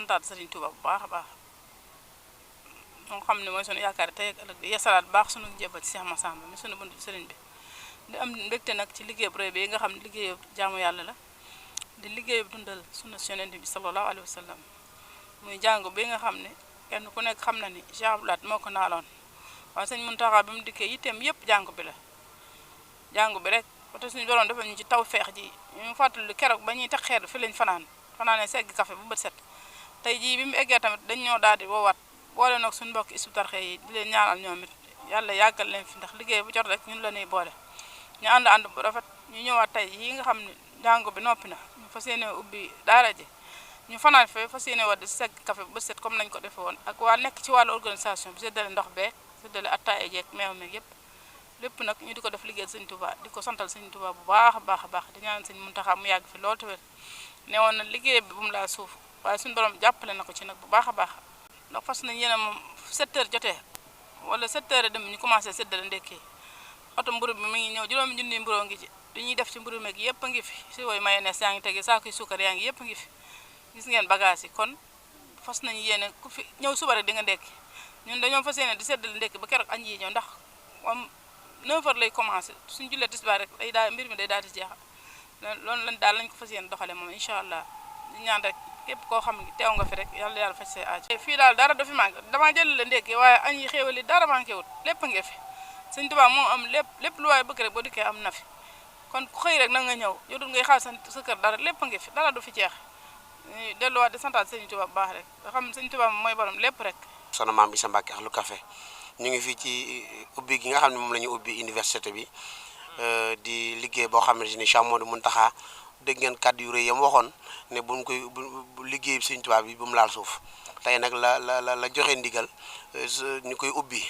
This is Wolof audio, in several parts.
santaat Serigne Touba bu baax a baax moo xam ne mooy sunu yaakaar tey ak ëllëg di yeesalaat baax sunu njëbal ci Cheikh Massamba mi sunu buntu Serigne bi di am mbégte nag ci liggéey bu rëy bi nga xam ne liggéeyu jaamu yàlla la di liggéeyu dundal sunna Yonent bi sallallahu alayhi wa sallam muy jàngu bi nga xam ne kenn ku nekk xam na ni Cheikh Abdou Lahad moo ko naaloon waaye sëñ Muntaxa bi mu dikkee yitteem yëpp jàngu bi la jàngu bi rek te suñu borom defal ñu ci taw feex ji ñu fàttali keroog ba ñuy teg xeer fi lañ fanaane segg café bu bët set tey jii bi mu eggee tamit dañ ñoo daal di woowaat boole nag suñu mbokk Hizbut Tarqiyyah yi di leen ñaanal ñoom it yàlla yàggal leen fi ndax liggéey bu jot rek ñun la ñuy boole ñu ànd bu rafet ñu ñëwaat tey yi nga xam ne jàngu bi noppi na ñu fas yéene ubbi daara ji ñu fanaan fe fas yéene war di segg café bu bët set comme nañ ko defee woon ak waa nekk ci wàllu organisation bi séddale ndox beeg séddale attaaya jeeg meew meeg yëpp lépp nag ñu di ko def liggéeyal sëñ Touba di ko santal sëñ Touba bu baax a baax di ñaan sëñ Muntaxa mu yàgg fi loolu te wér ne woon na liggéey bi bu mu laa suuf waaye suñu borom jàppale na ko ci nag bu baax a baax ndax fas nañ yéene moom 7 heures jotee wala 7 heures dem ñu commencé séddale ndekki oto mburu bi mi ngi ñëw juróomi junni mburu ngi ci li ñuy def ci mburu meeg yëpp a ngi fi si wooy mayonnaise yaa ngi tege saako suukar yaa ngi yëpp a ngi fi gis ngeen bagage yi kon fas nañu yéene ku fi ñëw suba rek di nga ndekki ñun dañoo fas yéene di séddale ndekki ba keroog añ yi ñëw ndax am 9 heures lay commencé suñu jullee tisbaar rek day daal mbir mi day daal di jeexal loolu lañ daal lañ ko fas yéene doxale moom incha allah di ñaan rek képp koo xam ne teew nga fi rek yàlla faj say aaj fii daal dara du fi manqué damaa jël la ndekki waaye añ yi xéewali dara manqué wut lépp nga fi Sëñ Tuubaa moo am lépp lu waaye bëgg rek boo dikkee am na fi kon ku xëy rek na nga ñëw jotul ngay xaar sa kër dara lépp nga fi dara du fi jeex delluwaat di santaat Sëñ Tuubaa bu baax rek nga xam Sëñ Tuubaa mooy borom lépp rek soxna Maam Issa Mbacke Ahlu Café ñu ngi fii ci ubbi gi nga xam ne moom la ñu ubbi université bi di liggéey boo xam ne ni Cheikh Modou Mountakha dégg ngeen kàddu yu rëy yam waxoon ne buñ koy liggéey Sëñ Tuubaa bi bu mu laal suuf tey nag la joxe ndigal ñu koy ubbi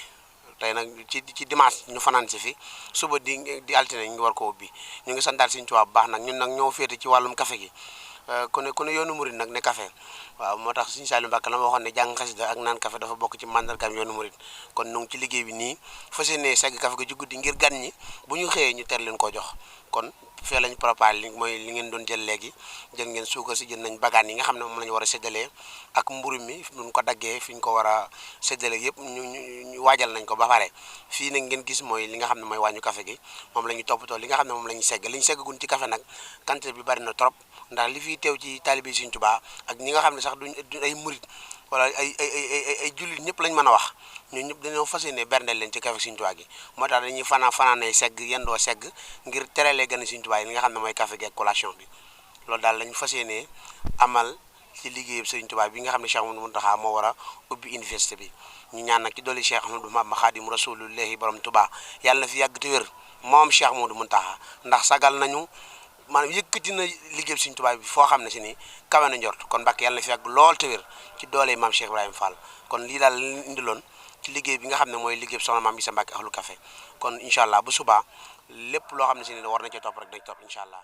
tey nag ci dimanche ñu fanaan si fi suba di altine ñu war ko ubbi ñu ngi santaat Sëñ Tuubaa bu baax nag ñun nag ñoo féete ci wàllum café gi ku ne yoonu murid nag ne café waaw moo tax Sëñ Saliou Mbacke la ma waxoon ne jàng xasida ak naan café dafa bokk ci mandargaam yoonu murid kon nu ngi ci liggéey bi nii fas yéene segg café gi ci guddi ngir gan ñi bu ñu xëyee ñu ter leen koo jox kon fee lañ préparé li mooy li ngeen doon jël léegi jël ngeen suukar si jël nañ bagaan yi nga xam ne moom la ñu war a séddalee ak mburu mi nun ko daggee fi ñu ko war a séddalee yëpp ñu waajal nañ ko ba pare fii nag ngeen gis mooy li nga xam ne mooy wàññu café gi moom la ñu toppatoo li nga xam ne moom la ñu segg li ñu seggagun ci café nag quantité bi bari na trop ndax li fiy teew ci taalibe Sëñ Tuubaa ak ñi nga xam ne sax duñ ay murit wala ay jullit ñëpp lañ mën a wax ñun ñëpp dañoo fas yéene berndeel leen ci café Sëñ Tuubaa gi moo tax dañuy fanaanee segg yendoo segg ngir terelee gën a Sëñ Tuubaa yi li nga xam ne mooy café gi ak collation bi loolu daal lañ fas yéene amal ci liggéeyu Sëñ Tuubaa bi nga xam ne Cheikh Mountakha moo war a ubbi université bi ñu ñaan nag ci dolli Cheikh Ahmadou Bamba Xaadimu Rasuulullaahi borom Tuubaa yàlla na fi yàgg te wér moom Cheikh Mountakha ndax sagal nañu maanaam yëkkati na liggéey Sëñ Tuubaa bi foo xam ne si ni kawe na njort kon Mbàkke yàlla na fi yàgg lool te wér ci doole maam Cheikh Ibrahima Fall kon lii daal indiloon ci liggéey bi nga xam ne mooy liggéey soxna Maam Issa Mbacke Ahlu Café kon incha allah bu subaa lépp loo xam ne si ni war na ci topp rek dañ topp incha allah.